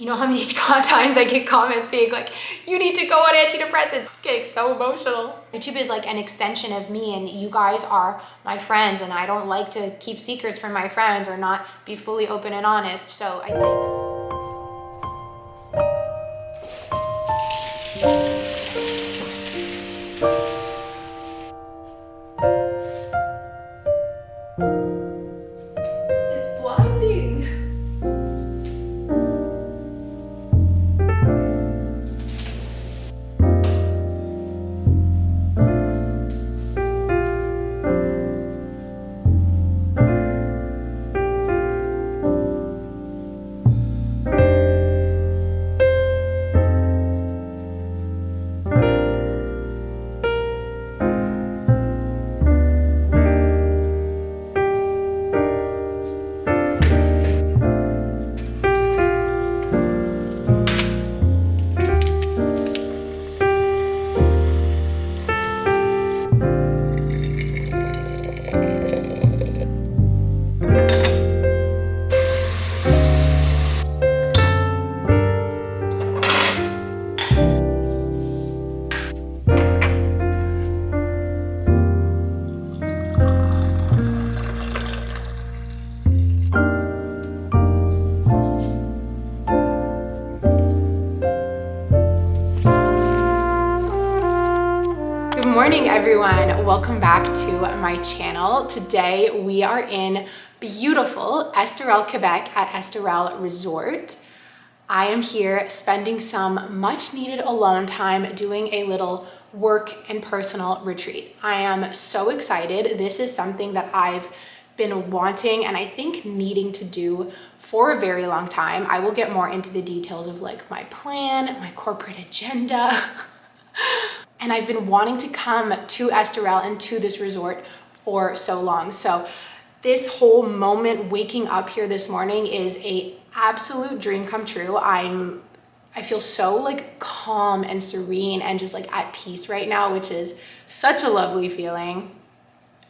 You know how many times I get comments being like, you need to go on antidepressants. I'm getting so emotional. YouTube is like an extension of me, and you guys are my friends, and I don't like to keep secrets from my friends or not be fully open and honest. So I think everyone, welcome back to my channel. Today we are in beautiful Estell, Quebec at Estell Resort. I am here spending some much needed alone time doing a little work and personal retreat. I am so excited. This is something that I've been wanting and I think needing to do for a very long time. I will get more into the details of like my plan, my corporate agenda. And I've been wanting to come to Estell and to this resort for so long. So this whole moment waking up here this morning is a absolute dream come true. I feel so like calm and serene and just like at peace right now, which is such a lovely feeling.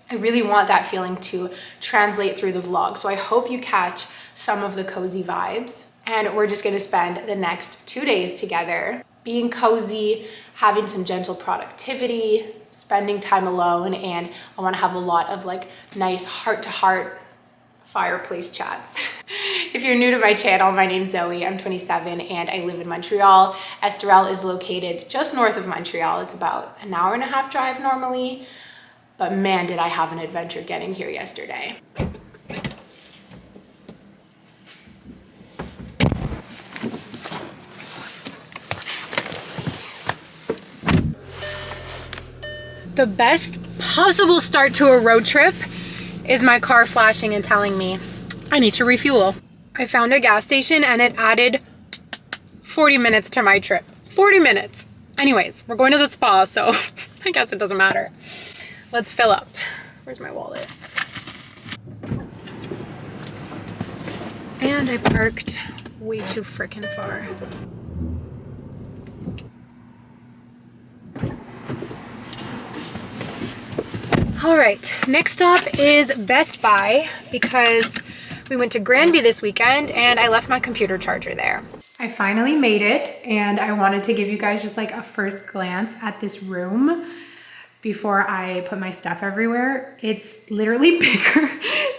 I really want that feeling to translate through the vlog. So I hope you catch some of the cozy vibes. And we're just gonna spend the next 2 days together being cozy, having some gentle productivity, spending time alone, and I wanna have a lot of like nice heart-to-heart fireplace chats. If you're new to my channel, my name's Zoey, I'm 27 and I live in Montreal. Estell is located just north of Montreal. It's about an hour and a half drive normally, but man, did I have an adventure getting here yesterday. The best possible start to a road trip is my car flashing and telling me I need to refuel. I found a gas station and it added 40 minutes to my trip. 40 minutes. Anyways, we're going to the spa, so I guess it doesn't matter. Let's fill up. Where's my wallet? And I parked way too freaking far. All right, next stop is Best Buy because we went to Granby this weekend and I left my computer charger there. I finally made it and I wanted to give you guys just like a first glance at this room before I put my stuff everywhere. It's literally bigger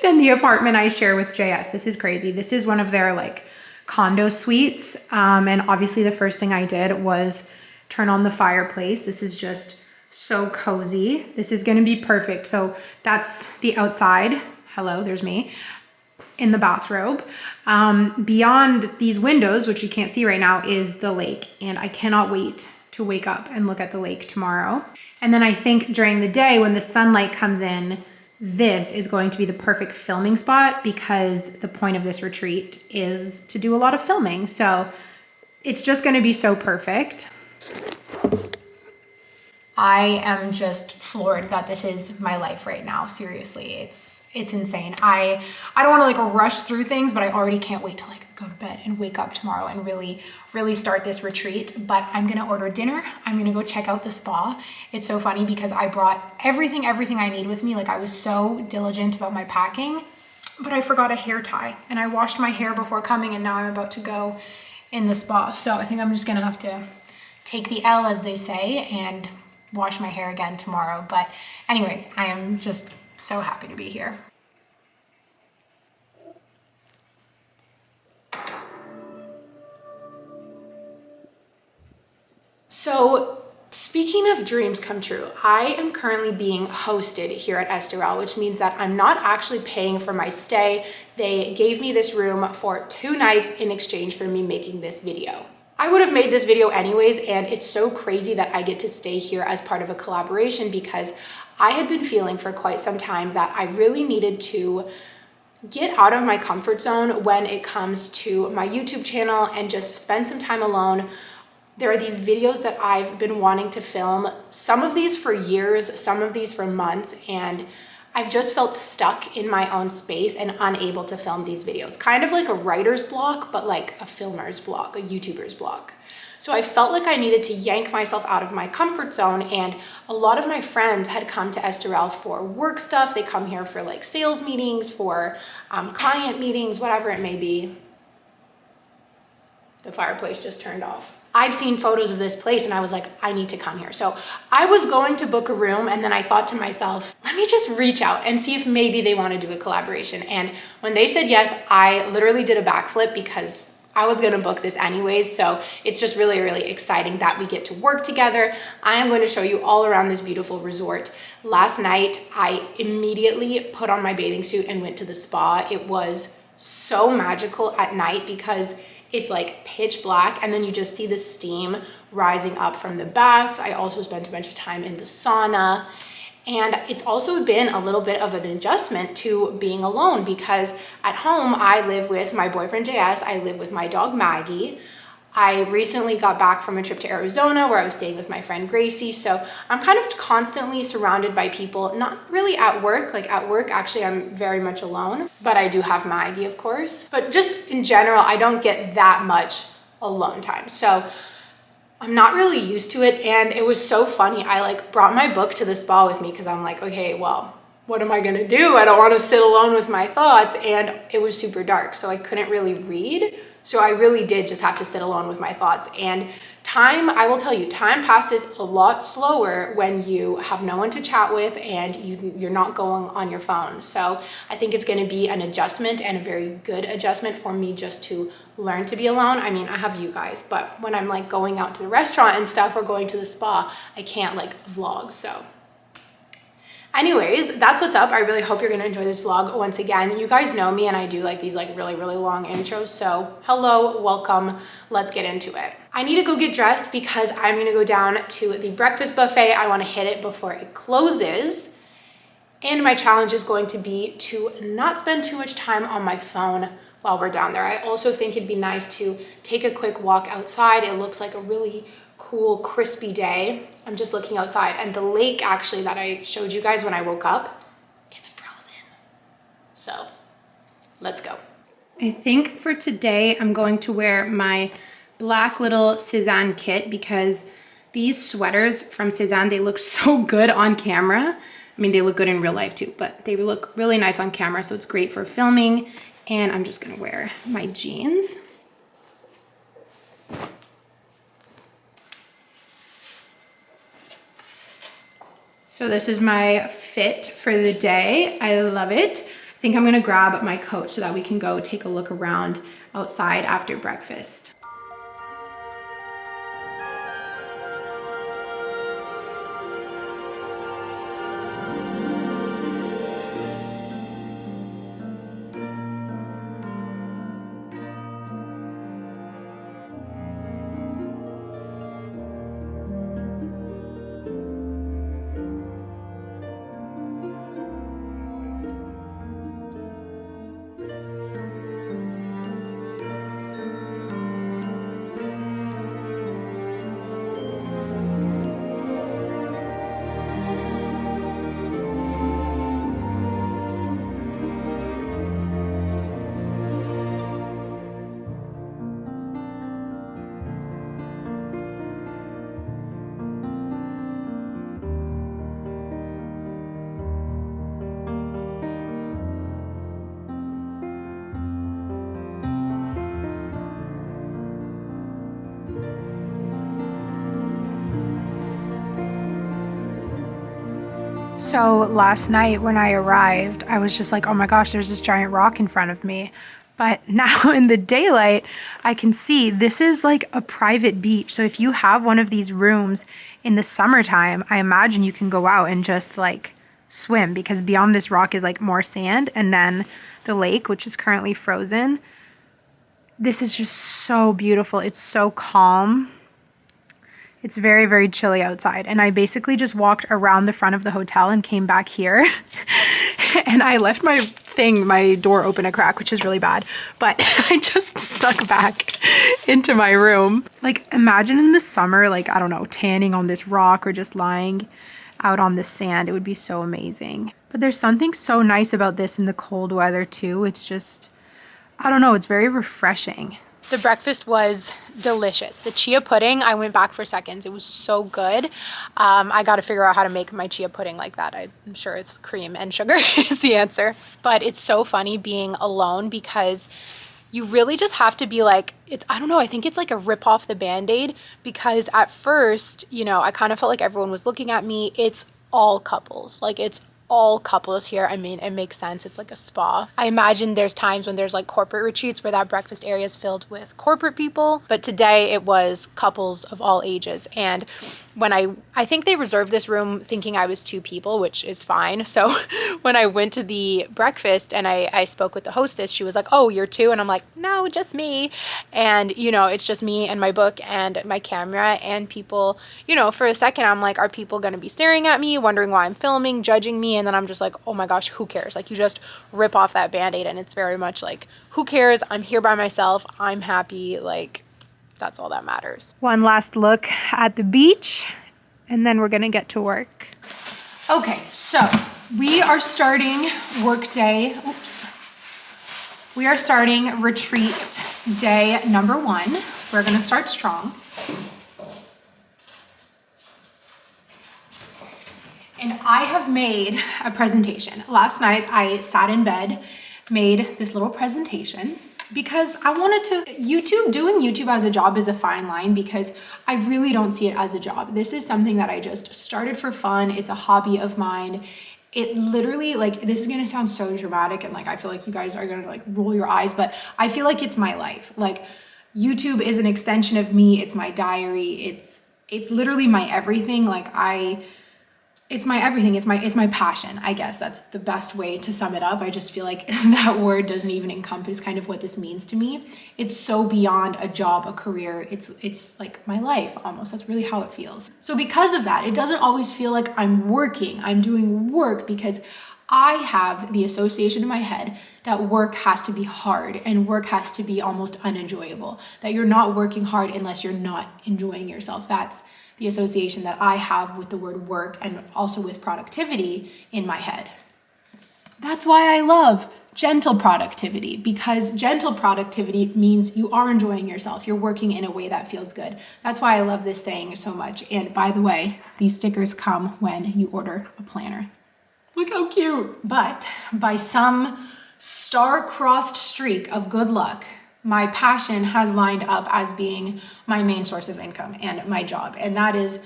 than the apartment I share with JS. This is crazy. This is one of their like condo suites. And obviously the first thing I did was turn on the fireplace. This is just so cozy. This is gonna be perfect. So that's the outside. Hello, there's me in the bathrobe. Beyond these windows, which you can't see right now, is the lake. And I cannot wait to wake up and look at the lake tomorrow. And then I think during the day when the sunlight comes in, this is going to be the perfect filming spot because the point of this retreat is to do a lot of filming. So it's just gonna be so perfect. I am just floored that this is my life right now. Seriously, it's insane. I don't want to like rush through things, but I already can't wait to like go to bed and wake up tomorrow and really start this retreat. But I'm gonna order dinner. I'm gonna go check out the spa. It's so funny because I brought everything I need with me. Like I was so diligent about my packing, but I forgot a hair tie and I washed my hair before coming and now I'm about to go in the spa. So I think I'm just gonna have to take the L, as they say, and wash my hair again tomorrow. But anyways, I am just so happy to be here. So speaking of dreams come true, I am currently being hosted here at Estell, which means that I'm not actually paying for my stay. They gave me this room for 2 nights in exchange for me making this video. I would have made this video anyways, and it's so crazy that I get to stay here as part of a collaboration because I had been feeling for quite some time that I really needed to get out of my comfort zone when it comes to my YouTube channel and just spend some time alone. There are these videos that I've been wanting to film, some of these for years, some of these for months, and I've just felt stuck in my own space and unable to film these videos. Kind of like a writer's block, but like a filmer's block, a YouTuber's block. So I felt like I needed to yank myself out of my comfort zone, and a lot of my friends had come to Estell for work stuff. They come here for like sales meetings, for client meetings, whatever it may be. The fireplace just turned off. I've seen photos of this place and I was like, I need to come here. So I was going to book a room, and then I thought to myself, let me just reach out and see if maybe they want to do a collaboration. And when they said yes, I literally did a backflip because I was gonna book this anyways. So it's just really, really exciting that we get to work together. I am going to show you all around this beautiful resort. Last night, I immediately put on my bathing suit and went to the spa. It was so magical at night because it's like pitch black, and then you just see the steam rising up from the baths. I also spent a bunch of time in the sauna. And it's also been a little bit of an adjustment to being alone because at home, I live with my boyfriend, JS. I live with my dog, Maggie. I recently got back from a trip to Arizona where I was staying with my friend Gracie. So I'm kind of constantly surrounded by people, not really at work. Like at work, actually, I'm very much alone, but I do have Maggie, of course. But just in general, I don't get that much alone time. So I'm not really used to it. And it was so funny. I like brought my book to the spa with me because I'm like, okay, well, what am I gonna do? I don't want to sit alone with my thoughts. And it was super dark, so I couldn't really read. So I really did just have to sit alone with my thoughts. And time, I will tell you, time passes a lot slower when you have no one to chat with and you're not going on your phone. So I think it's gonna be an adjustment, and a very good adjustment for me just to learn to be alone. I mean, I have you guys, but when I'm like going out to the restaurant and stuff or going to the spa, I can't like vlog, so. Anyways, that's what's up. I really hope you're gonna enjoy this vlog. Once again, you guys know me and I do like these like really, really long intros. So hello, welcome, let's get into it. I need to go get dressed because I'm gonna go down to the breakfast buffet. I wanna hit it before it closes. And my challenge is going to be to not spend too much time on my phone while we're down there. I also think it'd be nice to take a quick walk outside. It looks like a really cool, crispy day. I'm just looking outside, and the lake actually that I showed you guys when I woke up, it's frozen. So let's go. I think for today, I'm going to wear my black little Cézanne kit because these sweaters from Cézanne, they look so good on camera. I mean, they look good in real life too, but they look really nice on camera, so it's great for filming. And I'm just gonna wear my jeans. So this is my fit for the day. I love it. I think I'm gonna grab my coat so that we can go take a look around outside after breakfast. So last night when I arrived, I was just like, oh my gosh, there's this giant rock in front of me. But now in the daylight, I can see this is like a private beach. So if you have one of these rooms in the summertime, I imagine you can go out and just like swim, because beyond this rock is like more sand, and then the lake, which is currently frozen. This is just so beautiful. It's so calm. It's very, very chilly outside. And I basically just walked around the front of the hotel and came back here. And I left my door open a crack, which is really bad. But I just snuck back into my room. Like, imagine in the summer, like, I don't know, tanning on this rock or just lying out on the sand. It would be so amazing. But there's something so nice about this in the cold weather too. It's just, I don't know, it's very refreshing. The breakfast was delicious. The chia pudding, I went back for seconds. It was so good. I got to figure out how to make my chia pudding like that. I'm sure it's cream and sugar is the answer. But it's so funny being alone, because you really just have to be like, I don't know, I think it's like a rip off the Band-Aid, because at first, you know, I kind of felt like everyone was looking at me. It's all couples. Like, it's all couples here. I mean, it makes sense. It's like a spa. I imagine there's times when there's like corporate retreats where that breakfast area is filled with corporate people, but today it was couples of all ages. And when I think they reserved this room thinking I was 2 people, which is fine. So when I went to the breakfast and I spoke with the hostess, she was like, oh, you're 2? And I'm like, no, just me. And, you know, it's just me and my book and my camera, and people, you know, for a second, I'm like, are people going to be staring at me, wondering why I'm filming, judging me? And then I'm just like, oh my gosh, who cares? Like, you just rip off that Band-Aid, and it's very much like, who cares? I'm here by myself. I'm happy. Like, that's all that matters. One last look at the beach, and then we're gonna get to work. Okay, so we are starting workday. Oops. We are starting retreat day number 1. We're gonna start strong. And I have made a presentation. Last night I sat in bed, made this little presentation, because I wanted to, doing YouTube as a job is a fine line, because I really don't see it as a job. This is something that I just started for fun. It's a hobby of mine. It literally, like, this is gonna sound so dramatic, and like, I feel like you guys are gonna like roll your eyes, but I feel like it's my life. Like, YouTube is an extension of me. It's my diary. It's literally my everything. Like, it's my everything. It's my passion. I guess that's the best way to sum it up. I just feel like that word doesn't even encompass kind of what this means to me. It's so beyond a job, a career. It's like my life almost. That's really how it feels. So because of that, it doesn't always feel like I'm working. I'm doing work, because I have the association in my head that work has to be hard and work has to be almost unenjoyable, that you're not working hard unless you're not enjoying yourself. That's the association that I have with the word work, and also with productivity in my head. That's why I love gentle productivity, because gentle productivity means you are enjoying yourself. You're working in a way that feels good. That's why I love this saying so much. And by the way, these stickers come when you order a planner. Look how cute. But by some star-crossed streak of good luck, my passion has lined up as being my main source of income and my job. And that is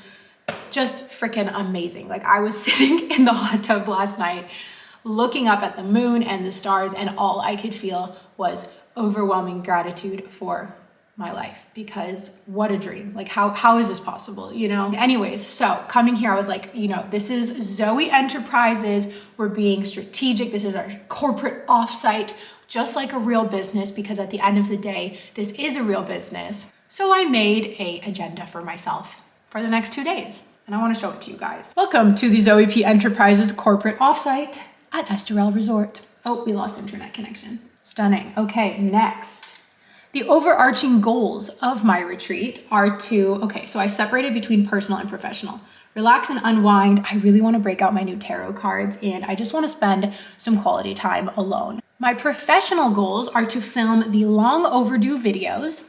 just freaking amazing. Like, I was sitting in the hot tub last night, looking up at the moon and the stars, and all I could feel was overwhelming gratitude for my life, because what a dream. Like, how is this possible, you know? Anyways, so coming here, I was like, you know, this is Zoey Enterprises. We're being strategic. This is our corporate offsite, just like a real business, because at the end of the day, this is a real business. So I made an agenda for myself for the next 2 days, and I want to show it to you guys. Welcome to the Zoey P Enterprises corporate offsite at Estell Resort. Oh, we lost internet connection. Stunning. Okay, next. The overarching goals of my retreat are so I separated between personal and professional. Relax and unwind. I really want to break out my new tarot cards, and I just want to spend some quality time alone. My professional goals are to film the long overdue videos.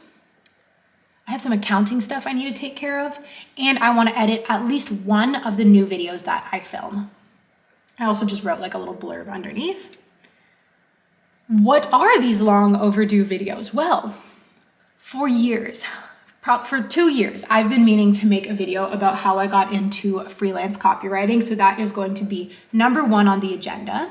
I have some accounting stuff I need to take care of, and I want to edit at least one of the new videos that I film. I also just wrote like a little blurb underneath. What are these long overdue videos? Well, for years, For 2 years, I've been meaning to make a video about how I got into freelance copywriting. So that is going to be number 1 on the agenda.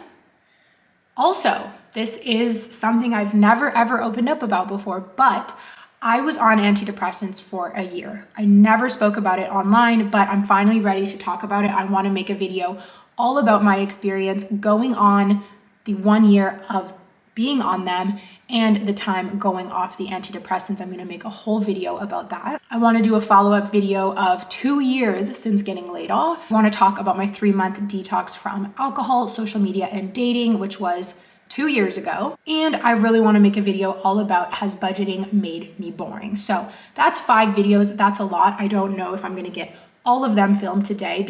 Also, this is something I've never ever opened up about before, but I was on antidepressants for a year. I never spoke about it online, but I'm finally ready to talk about it. I want to make a video all about my experience going on the 1 year of being on them and the time going off the antidepressants. I'm going to make a whole video about that. I want to do a follow-up video of 2 years since getting laid off. I want to talk about my 3-month detox from alcohol, social media, and dating, which was 2 years ago. And I really want to make a video all about has budgeting made me boring? So that's 5 videos. That's a lot. I don't know if I'm going to get all of them filmed today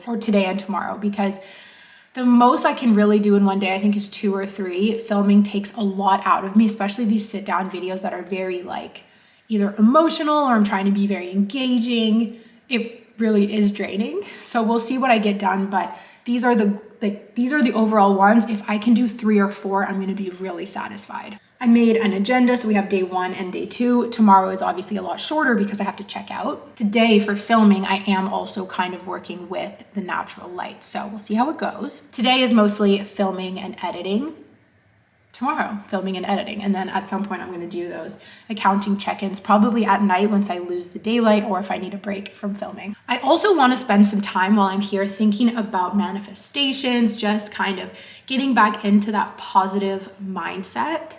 or today and tomorrow, because the most I can really do in one day, I think, is 2 or 3. Filming takes a lot out of me, especially these sit down videos that are very like either emotional or I'm trying to be very engaging. It really is draining. So we'll see what I get done, but these are the overall ones. If I can do 3 or 4, I'm going to be really satisfied. I made an agenda, so we have day 1 and day 2. Tomorrow is obviously a lot shorter because I have to check out. Today for filming, I am also kind of working with the natural light, so we'll see how it goes. Today is mostly filming and editing. Tomorrow, filming and editing. And then at some point I'm going to do those accounting check-ins, probably at night once I lose the daylight or if I need a break from filming. I also want to spend some time while I'm here thinking about manifestations, just kind of getting back into that positive mindset,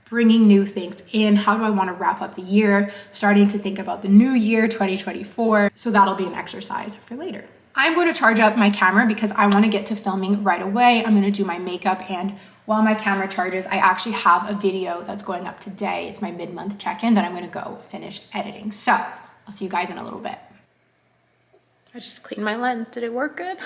bringing new things in. How do I want to wrap up the year? Starting to think about the new year, 2024. So that'll be an exercise for later. I'm going to charge up my camera because I want to get to filming right away. I'm going to do my makeup, and while my camera charges, I actually have a video that's going up today. It's my mid-month check-in that I'm going to go finish editing. So I'll see you guys in a little bit. I just cleaned my lens. Did it work good?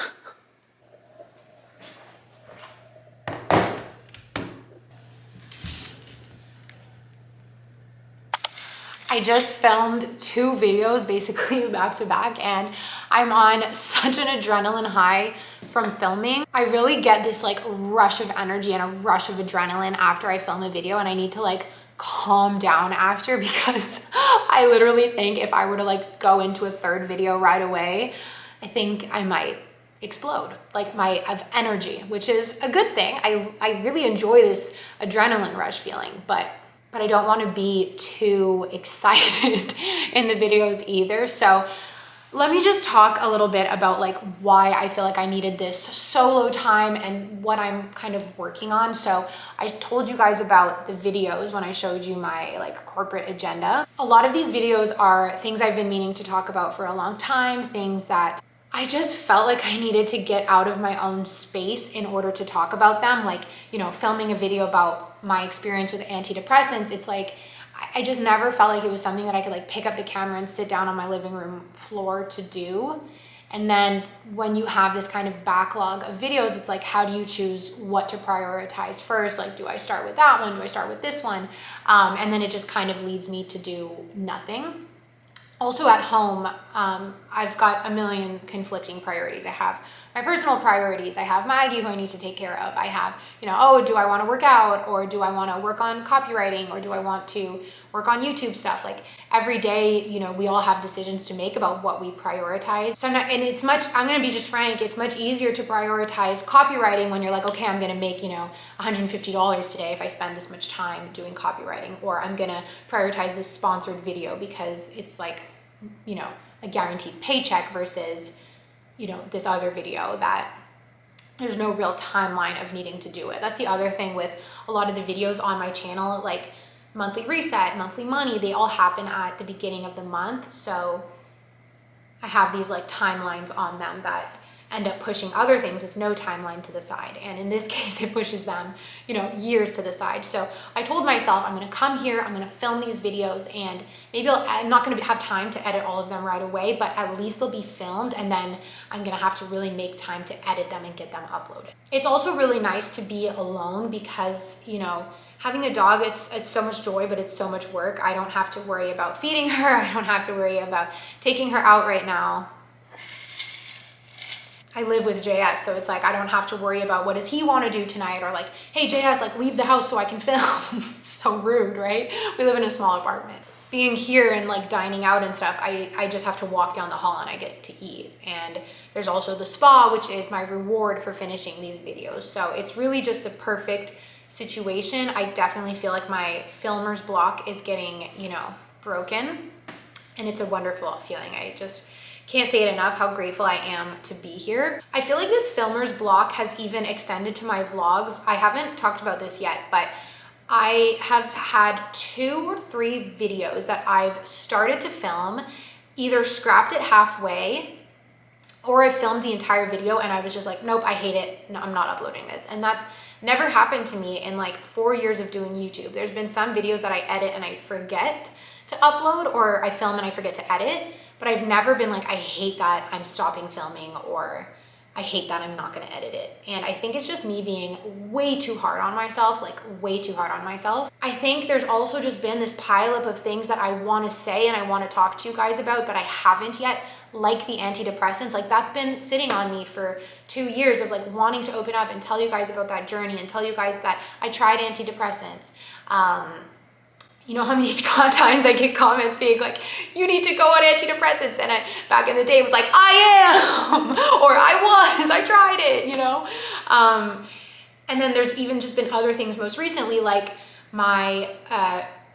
I just filmed 2 videos basically back to back, and I'm on such an adrenaline high from filming. I really get this like rush of energy and a rush of adrenaline after I film a video, and I need to like calm down after, because I literally think if I were to like go into a 3rd video right away, I think I might explode like of energy, which is a good thing. I really enjoy this adrenaline rush feeling, but I don't want to be too excited in the videos either. So let me just talk a little bit about like why I feel like I needed this solo time and what I'm kind of working on. So I told you guys about the videos when I showed you my like corporate agenda. A lot of these videos are things I've been meaning to talk about for a long time, things that I just felt like I needed to get out of my own space in order to talk about them. Like, you know, filming a video about my experience with antidepressants, it's like, I just never felt like it was something that I could like pick up the camera and sit down on my living room floor to do. And then when you have this kind of backlog of videos, it's like, how do you choose what to prioritize first? Like, do I start with that one? Do I start with this one? And then it just kind of leads me to do nothing. Also at home, I've got a million conflicting priorities. I have my personal priorities. I have Maggie, who I need to take care of. I have, you know, oh, do I want to work out, or do I want to work on copywriting, or do I want to work on YouTube stuff? Like every day, you know, we all have decisions to make about what we prioritize. Sometimes, and it's much, I'm going to be just frank, it's much easier to prioritize copywriting when you're like, okay, I'm going to make, you know, $150 today if I spend this much time doing copywriting, or I'm going to prioritize this sponsored video because it's like, you know, a guaranteed paycheck versus, you know, this other video that there's no real timeline of needing to do it. That's the other thing with a lot of the videos on my channel, like monthly reset, monthly money, they all happen at the beginning of the month. So I have these like timelines on them that end up pushing other things with no timeline to the side. And in this case, it pushes them, you know, years to the side. So I told myself, I'm going to come here, I'm going to film these videos, and maybe I'm not going to have time to edit all of them right away, but at least they'll be filmed, and then I'm going to have to really make time to edit them and get them uploaded. It's also really nice to be alone because, you know, having a dog, it's so much joy, but it's so much work. I don't have to worry about feeding her. I don't have to worry about taking her out right now. I live with JS, so it's like I don't have to worry about what does he want to do tonight, or like, hey JS, like leave the house so I can film. So rude, right? We live in a small apartment. being here and like dining out and stuff, I just have to walk down the hall and I get to eat. And there's also the spa, which is my reward for finishing these videos. So it's really just the perfect situation. I definitely feel like my filmer's block is getting, you know, broken, and it's a wonderful feeling. I just can't say it enough how grateful I am to be here. I feel like this filmer's block has even extended to my vlogs. I haven't talked about this yet, but I have had 2 or 3 videos that I've started to film, either scrapped it halfway, or I filmed the entire video and I was just like, nope, I hate it. No, I'm not uploading this. And that's never happened to me in like 4 years of doing YouTube. There's been some videos that I edit and I forget to upload, or I film and I forget to edit, but I've never been like, I hate that I'm stopping filming, or I hate that I'm not gonna edit it. And I think it's just me being way too hard on myself, like way too hard on myself. I think there's also just been this pileup of things that I wanna say and I wanna talk to you guys about, but I haven't yet, like the antidepressants. Like that's been sitting on me for 2 years of like wanting to open up and tell you guys about that journey and tell you guys that I tried antidepressants. You know how many times I get comments being like, you need to go on antidepressants. And I, back in the day, was like, I am, or I tried it, you know? And then there's even just been other things most recently, like my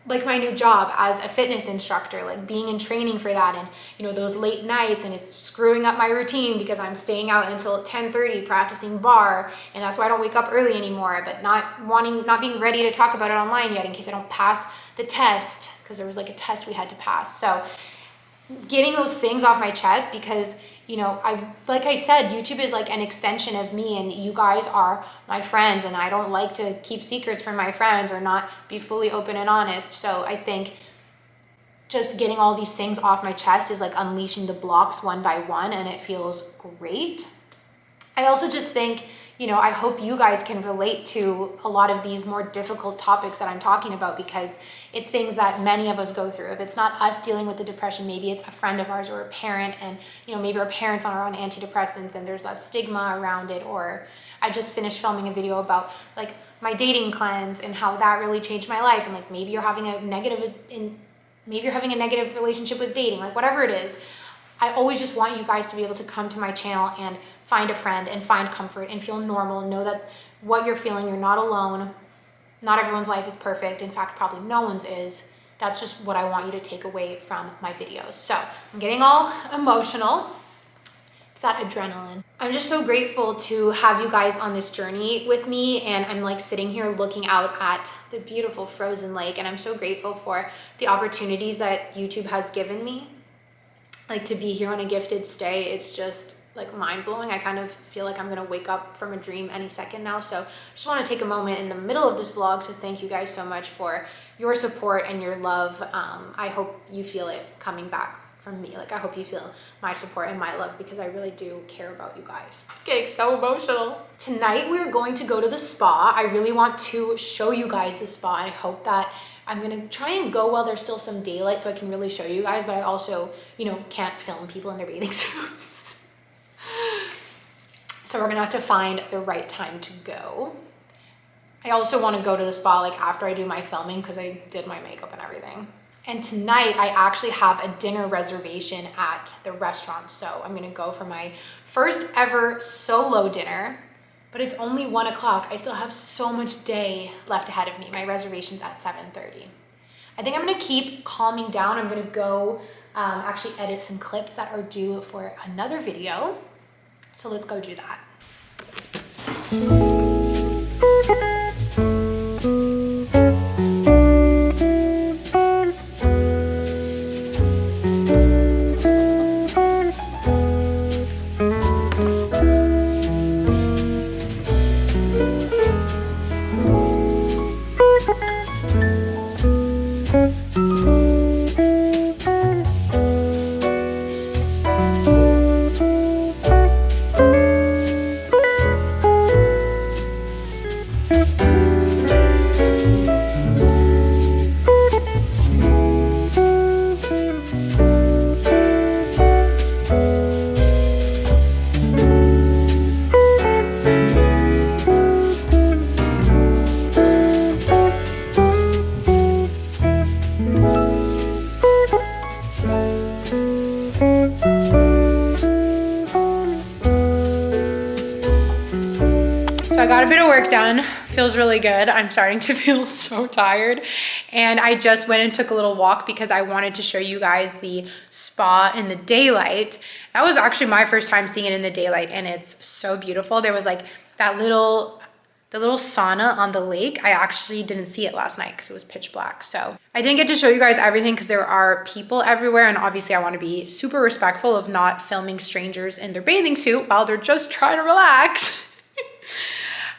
new job as a fitness instructor, like being in training for that, and you know, those late nights, and it's screwing up my routine because I'm staying out until 10:30 practicing bar, and that's why I don't wake up early anymore, but not being ready to talk about it online yet in case I don't pass the test, because there was like a test we had to pass. So getting those things off my chest, because you know, like I said, YouTube is like an extension of me, and you guys are my friends, and I don't like to keep secrets from my friends or not be fully open and honest. So I think just getting all these things off my chest is like unleashing the blocks one by one, and it feels great. I also just think, you know, I hope you guys can relate to a lot of these more difficult topics that I'm talking about, because it's things that many of us go through. If it's not us dealing with the depression, maybe it's a friend of ours or a parent, and you know, maybe our parents are on antidepressants and there's that stigma around it. Or I just finished filming a video about like my dating cleanse and how that really changed my life, and like maybe you're having a negative relationship with dating, like whatever it is. I always just want you guys to be able to come to my channel and find a friend and find comfort and feel normal. Know that what you're feeling, you're not alone. Not everyone's life is perfect. In fact, probably no one's is. That's just what I want you to take away from my videos. So I'm getting all emotional. It's that adrenaline. I'm just so grateful to have you guys on this journey with me, and I'm like sitting here looking out at the beautiful frozen lake, and I'm so grateful for the opportunities that YouTube has given me. Like to be here on a gifted stay, it's just like mind-blowing. I kind of feel like I'm gonna wake up from a dream any second now. So I just want to take a moment in the middle of this vlog to thank you guys so much for your support and your love. I hope you feel it coming back from me. Like I hope you feel my support and my love, because I really do care about you guys. Getting so emotional. Tonight we're going to go to the spa. I really want to show you guys the spa. I hope that I'm gonna try and go while there's still some daylight so I can really show you guys, but I also, you know, can't film people in their bathing suits. So we're gonna have to find the right time to go. I also wanna go to the spa like after I do my filming, because I did my makeup and everything. And tonight I actually have a dinner reservation at the restaurant. So I'm gonna go for my first ever solo dinner. But it's only 1 o'clock. I still have so much day left ahead of me. My reservation's at 7:30. I think I'm gonna keep calming down. I'm gonna go actually edit some clips that are due for another video. So let's go do that. a bit of work done. Feels really good. I'm starting to feel so tired. And I just went and took a little walk because I wanted to show you guys the spa in the daylight. That was actually my first time seeing it in the daylight, and it's so beautiful. There was like the little sauna on the lake. I actually didn't see it last night because it was pitch black. So I didn't get to show you guys everything because there are people everywhere, and obviously I want to be super respectful of not filming strangers in their bathing suit while they're just trying to relax.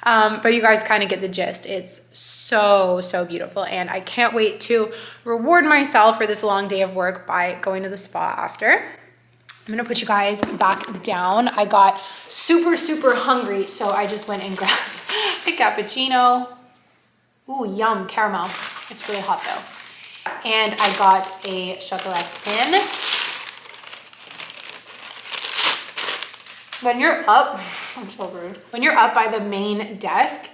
But you guys kind of get the gist. It's so, so beautiful, and I can't wait to reward myself for this long day of work by going to the spa after. I'm gonna put you guys back down. I got super, super hungry, so I just went and grabbed a cappuccino. Ooh, yum, caramel. It's really hot though. And I got a chocolatine. When you're up, I'm so rude. When you're up by the main desk,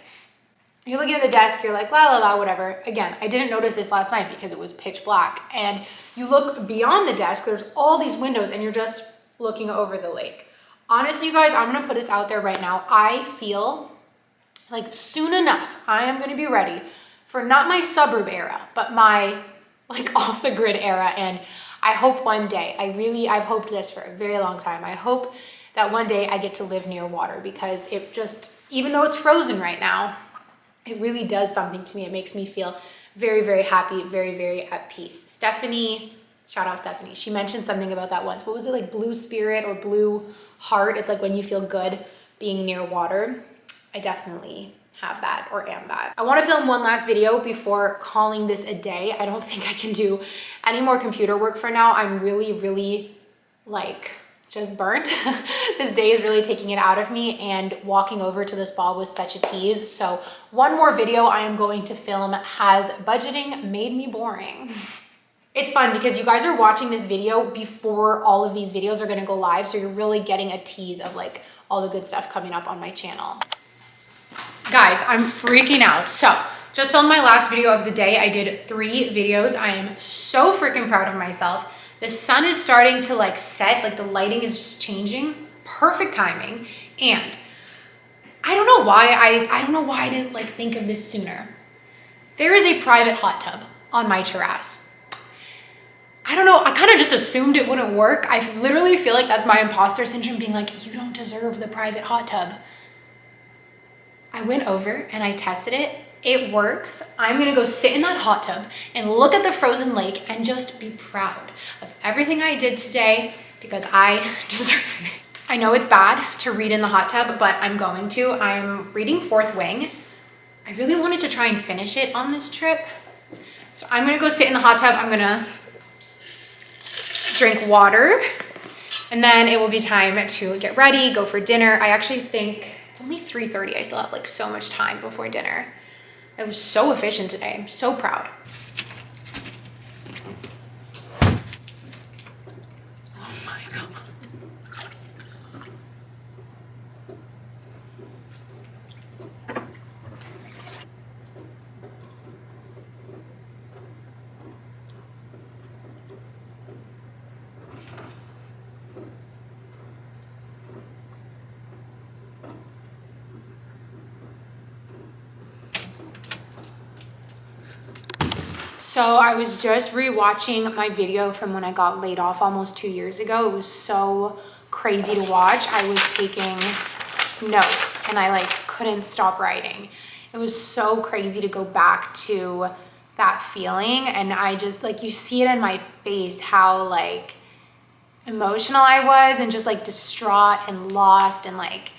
you're looking at the desk, you're like, la, la, la, whatever. Again, I didn't notice this last night because it was pitch black. And you look beyond the desk, there's all these windows, and you're just looking over the lake. Honestly, you guys, I'm gonna put this out there right now. I feel like soon enough, I am gonna be ready for not my suburb era, but my like off the grid era. And I hope one day, I've hoped this for a very long time. I hope that one day I get to live near water, because it just, even though it's frozen right now, it really does something to me. It makes me feel very, very happy, very, very at peace. Stephanie, shout out Stephanie. She mentioned something about that once. What was it, like blue spirit or blue heart? It's like when you feel good being near water. I definitely have that, or am that. I want to film one last video before calling this a day. I don't think I can do any more computer work for now. I'm really, really like just burnt. This day is really taking it out of me, and walking over to the spa was such a tease. So one more video I am going to film. Has budgeting made me boring? It's fun because you guys are watching this video before all of these videos are gonna go live. So you're really getting a tease of like all the good stuff coming up on my channel. Guys, I'm freaking out. So just filmed my last video of the day. I did 3 videos. I am so freaking proud of myself. The sun is starting to like set, like the lighting is just changing. Perfect timing. And I don't know why I didn't like think of this sooner. There is a private hot tub on my terrace. I don't know, I kind of just assumed it wouldn't work. I literally feel like that's my imposter syndrome being like, you don't deserve the private hot tub. I went over and I tested it. It works. I'm gonna go sit in that hot tub and look at the frozen lake and just be proud of everything I did today, because I deserve it. I know it's bad to read in the hot tub, but I'm going to. I'm reading Fourth Wing. I really wanted to try and finish it on this trip. So I'm gonna go sit in the hot tub. I'm gonna drink water, and then it will be time to get ready, go for dinner. I actually think it's only 3:30. I still have like so much time before dinner. I was so efficient today. I'm so proud. Oh my God. So I was just rewatching my video from when I got laid off almost 2 years ago. It was so crazy to watch. I was taking notes and I like couldn't stop writing. It was so crazy to go back to that feeling. And I just like, you see it in my face, how like emotional I was and just like distraught and lost and like,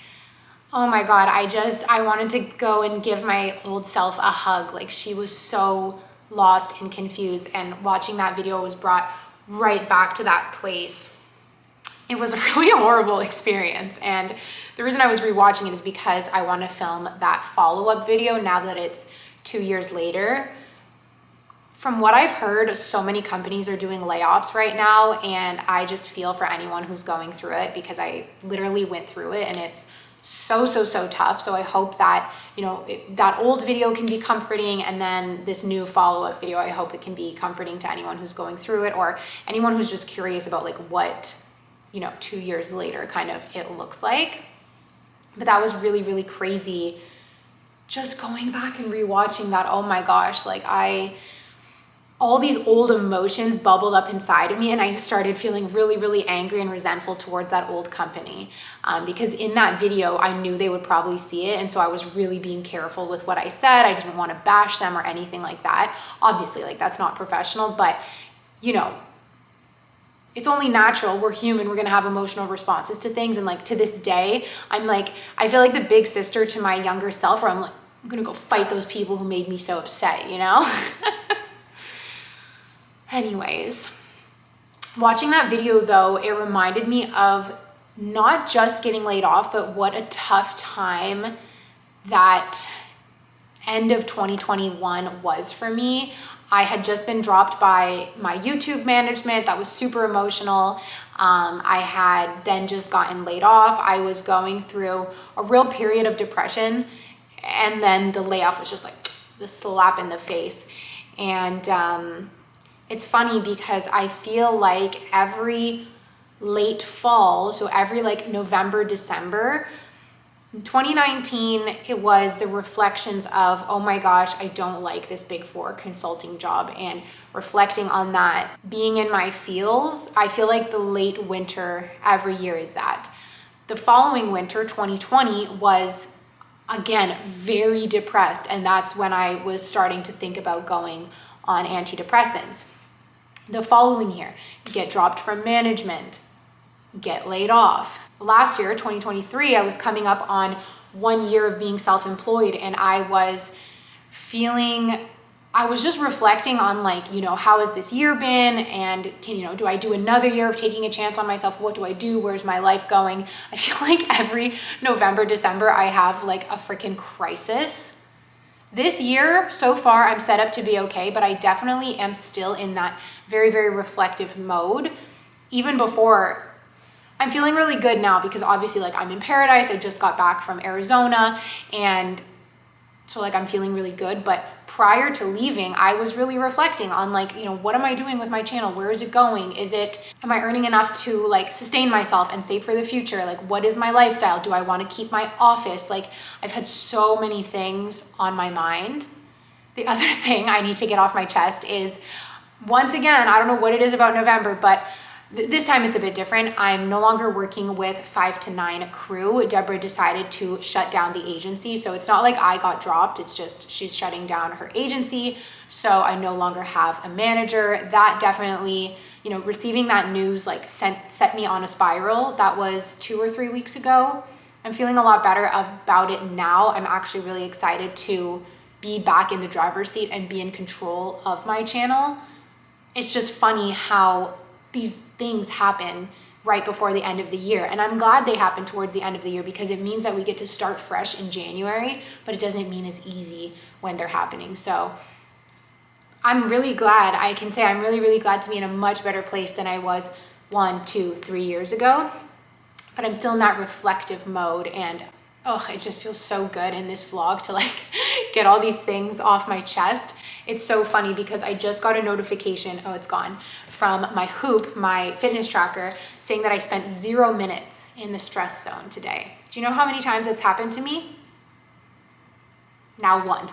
oh my God, I wanted to go and give my old self a hug. Like she was so lost and confused, and watching that video was brought right back to that place. It was a really horrible experience, and the reason I was rewatching it is because I want to film that follow-up video now that it's 2 years later. From what I've heard, so many companies are doing layoffs right now, and I just feel for anyone who's going through it, because I literally went through it and it's so tough. So I hope that, you know, that old video can be comforting, and then this new follow-up video, I hope it can be comforting to anyone who's going through it, or anyone who's just curious about like what, you know, 2 years later kind of it looks like. But that was really crazy just going back and rewatching that, oh my gosh, like all these old emotions bubbled up inside of me, and I started feeling really, really angry and resentful towards that old company, because in that video, I knew they would probably see it, and so I was really being careful with what I said. I didn't want to bash them or anything like that. Obviously, like, that's not professional, but you know, it's only natural. We're human. We're going to have emotional responses to things. And like, to this day, I'm like, I feel like the big sister to my younger self, where I'm like, I'm going to go fight those people who made me so upset, you know? Anyways, watching that video though, it reminded me of not just getting laid off, but what a tough time that end of 2021 was for me. I had just been dropped by my YouTube management. That was super emotional. I had then just gotten laid off. I was going through a real period of depression. And then the layoff was just like the slap in the face. And it's funny because I feel like every late fall, so every like November, December, in 2019, it was the reflections of, oh my gosh, I don't like this Big Four consulting job. And reflecting on that, being in my feels, I feel like the late winter every year is that. The following winter, 2020, was again very depressed. And that's when I was starting to think about going on antidepressants. The following year, get dropped from management, get laid off. Last year, 2023, I was coming up on 1 year of being self-employed, and I was just reflecting on like, you know, how has this year been? And do I do another year of taking a chance on myself? What do I do? Where's my life going? I feel like every November, December, I have like a freaking crisis. This year, so far, I'm set up to be okay, but I definitely am still in that very, very reflective mode. Even before, I'm feeling really good now because obviously like I'm in paradise. I just got back from Arizona, and so like I'm feeling really good. But prior to leaving, I was really reflecting on like, you know, what am I doing with my channel? Where is it going? Am I earning enough to like sustain myself and save for the future? Like, what is my lifestyle? Do I want to keep my office? Like, I've had so many things on my mind. The other thing I need to get off my chest is, once again, I don't know what it is about November, but this time it's a bit different. I'm no longer working with 5 to 9 crew. Deborah decided to shut down the agency. So it's not like I got dropped. It's just she's shutting down her agency. So I no longer have a manager. That definitely, you know, receiving that news like set me on a spiral. That was 2 or 3 weeks ago. I'm feeling a lot better about it now. I'm actually really excited to be back in the driver's seat and be in control of my channel. It's just funny how these things happen right before the end of the year. And I'm glad they happen towards the end of the year because it means that we get to start fresh in January, but it doesn't mean it's easy when they're happening. So I'm really glad. I can say I'm really, really glad to be in a much better place than I was 1, 2, 3 years ago. But I'm still in that reflective mode, and oh, it just feels so good in this vlog to like get all these things off my chest. It's so funny because I just got a notification, oh, it's gone, from my Hoop, my fitness tracker, saying that I spent 0 minutes in the stress zone today. Do you know how many times it's happened to me? Now 1.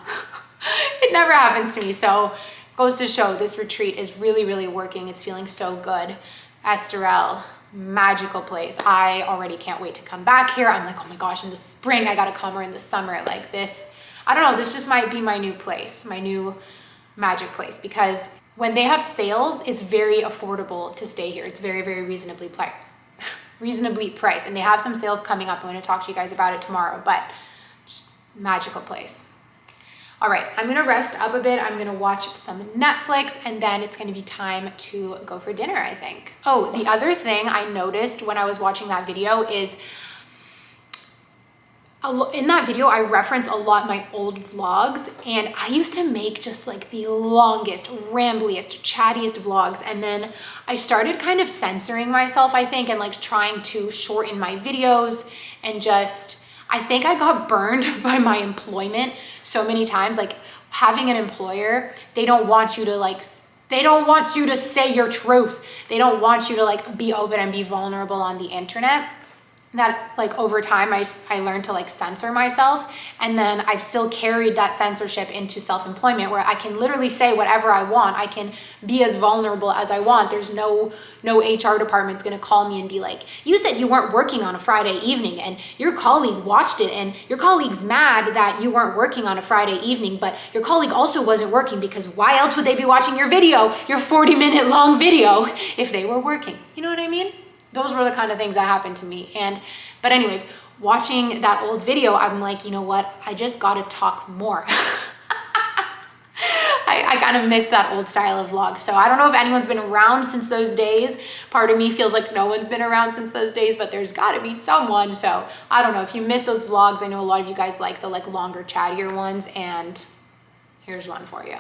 It never happens to me. So goes to show this retreat is really, really working. It's feeling so good. Estell, magical place. I already can't wait to come back here. I'm like, oh my gosh, in the spring, I gotta come, or in the summer, like this. I don't know, this just might be my new place, my new magic place, because when they have sales, it's very affordable to stay here. It's very, very reasonably priced. And they have some sales coming up. I'm gonna talk to you guys about it tomorrow, but just magical place. All right, I'm gonna rest up a bit. I'm gonna watch some Netflix, and then it's gonna be time to go for dinner, I think. Oh, the other thing I noticed when I was watching that video is, in that video, I reference a lot my old vlogs, and I used to make just like the longest, rambliest, chattiest vlogs. And then I started kind of censoring myself, I think, and like trying to shorten my videos, and just, I think I got burned by my employment so many times. Like, having an employer, they don't want you to like, they don't want you to say your truth. They don't want you to like be open and be vulnerable on the internet. that like over time I learned to like censor myself, and then I've still carried that censorship into self-employment where I can literally say whatever I want. I can be as vulnerable as I want. There's no HR department's gonna call me and be like, you said you weren't working on a Friday evening and your colleague watched it and your colleague's mad that you weren't working on a Friday evening, but your colleague also wasn't working because why else would they be watching your video, your 40-minute long video, if they were working? You know what I mean? Those were the kind of things that happened to me. But anyways, watching that old video, I'm like, you know what? I just gotta talk more. I kind of miss that old style of vlog. So I don't know if anyone's been around since those days. Part of me feels like no one's been around since those days, but there's gotta be someone. So I don't know, if you miss those vlogs, I know a lot of you guys like the like longer, chattier ones, and here's one for you.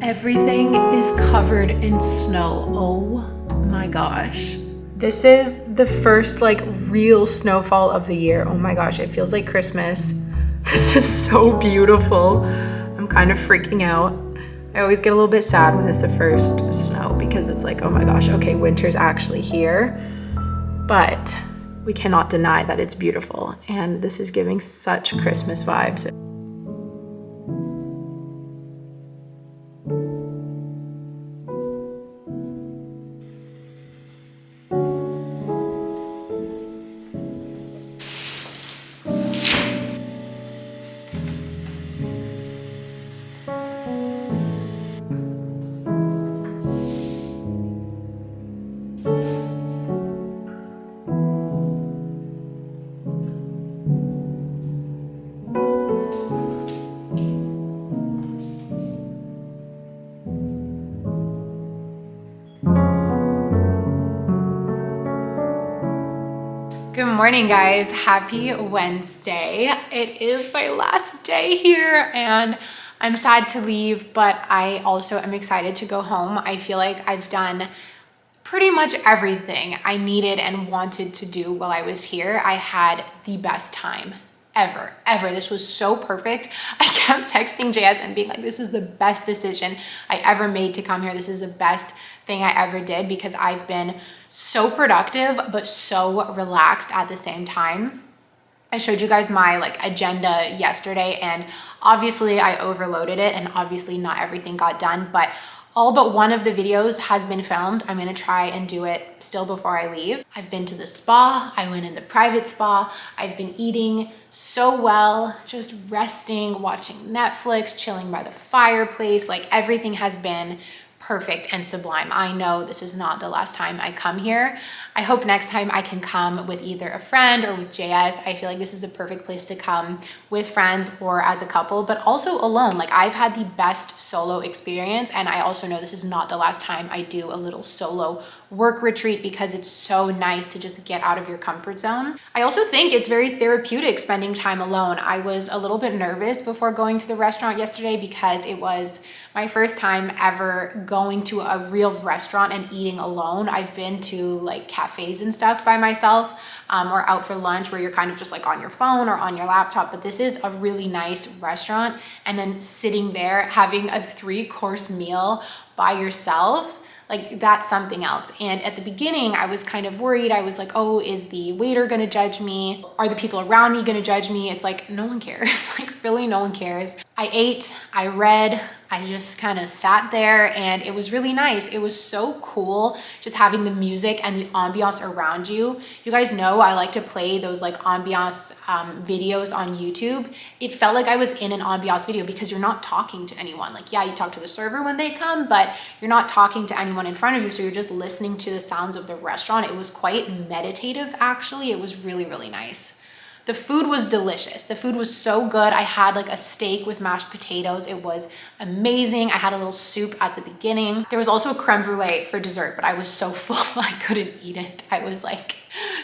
Everything is covered in snow. Oh my gosh. This is the first like real snowfall of the year. Oh my gosh, it feels like Christmas. This is so beautiful. I'm kind of freaking out. I always get a little bit sad when it's the first snow because it's like, oh my gosh, okay, winter's actually here. But we cannot deny that it's beautiful. And this is giving such Christmas vibes. Good morning, guys. Happy Wednesday. It is my last day here and I'm sad to leave, but I also am excited to go home. I feel like I've done pretty much everything I needed and wanted to do while I was here. I had the best time ever. This was so perfect. I kept texting JS and being like, this is the best decision I ever made to come here. This is the best thing I ever did because I've been so productive, but so relaxed at the same time. I showed you guys my like agenda yesterday and obviously I overloaded it and obviously not everything got done, but all but one of the videos has been filmed. I'm gonna try and do it still before I leave. I've been to the spa. I went in the private spa. I've been eating so well, just resting, watching Netflix, chilling by the fireplace. Like everything has been perfect and sublime. I know this is not the last time I come here. I hope next time I can come with either a friend or with JS. I feel like this is a perfect place to come with friends or as a couple, but also alone. Like I've had the best solo experience and I also know this is not the last time I do a little solo work retreat because it's so nice to just get out of your comfort zone. I also think it's very therapeutic spending time alone. I was a little bit nervous before going to the restaurant yesterday because it was my first time ever going to a real restaurant and eating alone. I've been to like cafes and stuff by myself or out for lunch where you're kind of just like on your phone or on your laptop, but this is a really nice restaurant. And then sitting there having a 3-course meal by yourself, like that's something else. And at the beginning, I was kind of worried. I was like, oh, is the waiter gonna judge me? Are the people around me gonna judge me? It's like, no one cares. Like really no one cares. I ate, I read, I just kind of sat there and it was really nice. It was so cool just having the music and the ambiance around you. You guys know I like to play those like ambiance videos on YouTube. It felt like I was in an ambiance video because you're not talking to anyone. Like, yeah, you talk to the server when they come, but you're not talking to anyone in front of you. So you're just listening to the sounds of the restaurant. It was quite meditative, actually. It was really, really nice. The food was delicious. The food was so good. I had like a steak with mashed potatoes. It was amazing. I had a little soup at the beginning. There was also a creme brulee for dessert, but I was so full I couldn't eat it. I was like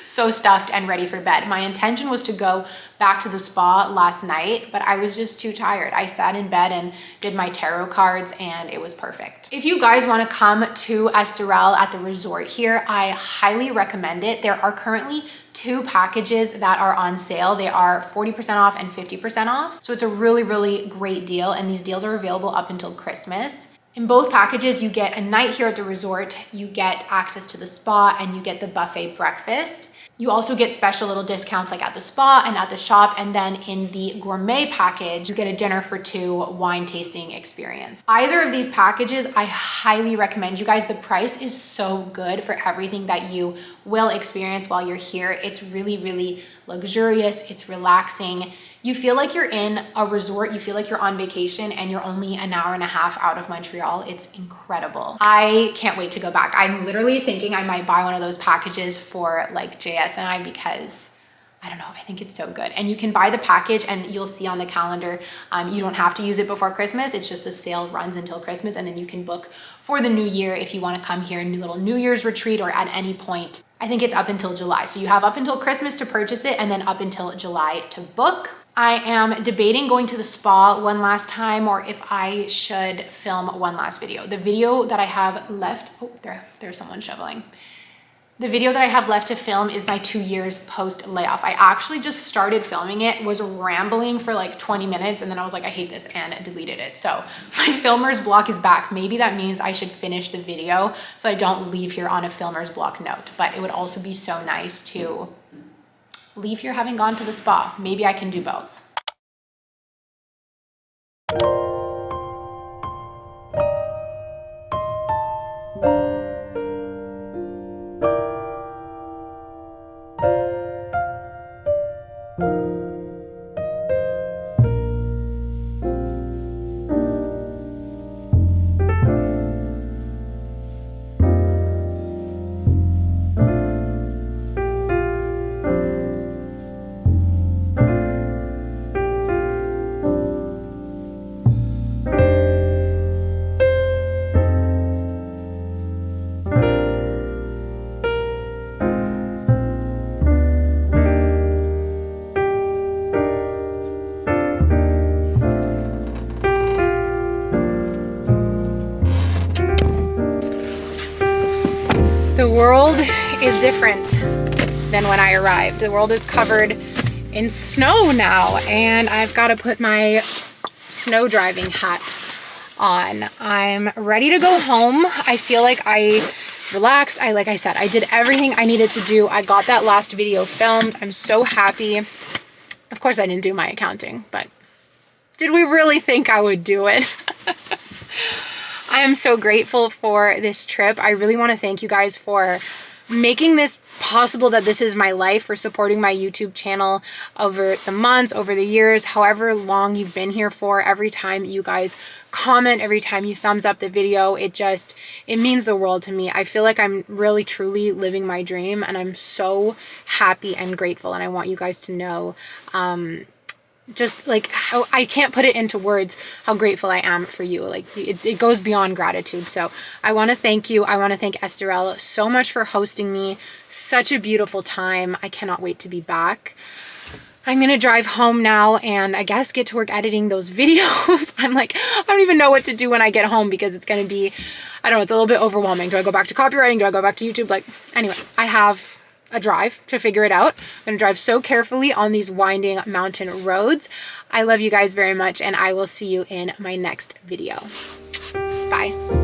so stuffed and ready for bed. My intention was to go back to the spa last night, but I was just too tired. I sat in bed and did my tarot cards and it was perfect. If you guys want to come to Estell at the resort here, I highly recommend it. There are currently 2 packages that are on sale. They are 40% off and 50% off. So it's a really, really great deal. And these deals are available up until Christmas. In both packages, you get a night here at the resort, you get access to the spa, and you get the buffet breakfast. You also get special little discounts like at the spa and at the shop. And then in the gourmet package, you get a dinner for 2 wine tasting experience. Either of these packages, I highly recommend. You guys, the price is so good for everything that you will experience while you're here. It's really, really luxurious. It's relaxing. You feel like you're in a resort, you feel like you're on vacation and you're only an hour and a half out of Montreal. It's incredible. I can't wait to go back. I'm literally thinking I might buy one of those packages for like JS and I because I don't know, I think it's so good. And you can buy the package and you'll see on the calendar, you don't have to use it before Christmas. It's just the sale runs until Christmas and then you can book for the new year if you want to come here and do a little New Year's retreat or at any point. I think it's up until July. So you have up until Christmas to purchase it and then up until July to book. I am debating going to the spa one last time or if I should film one last video. The video that I have left, oh, there's someone shoveling. The video that I have left to film is my 2 years post layoff. I actually just started filming it, was rambling for like 20 minutes and then I was like, I hate this and deleted it. So my filmer's block is back. Maybe that means I should finish the video so I don't leave here on a filmer's block note, but it would also be so nice to leave here having gone to the spa. Maybe I can do both. The world is different than when I arrived. The world is covered in snow now and I've got to put my snow driving hat on. I'm ready to go home. I feel like I relaxed. Like I said, I did everything I needed to do. I got that last video filmed. I'm so happy. Of course I didn't do my accounting, but did we really think I would do it? I am so grateful for this trip. I really want to thank you guys for making this possible, that this is my life, for supporting my YouTube channel over the months, over the years, however long you've been here for. Every time you guys comment, every time you thumbs up the video, it means the world to me. I feel like I'm really truly living my dream and I'm so happy and grateful, and I want you guys to know just like how I can't put it into words how grateful I am for you. Like it goes beyond gratitude. So I want to thank you. I want to thank Estell so much for hosting me. Such a beautiful time. I cannot wait to be back. I'm gonna drive home now and I guess get to work editing those videos. I'm like, I don't even know what to do when I get home because it's gonna be, I don't know, it's a little bit overwhelming. Do I go back to copywriting? Do I go back to YouTube? Like, anyway, I have a drive to figure it out. I'm gonna drive so carefully on these winding mountain roads. I love you guys very much and I will see you in my next video. Bye.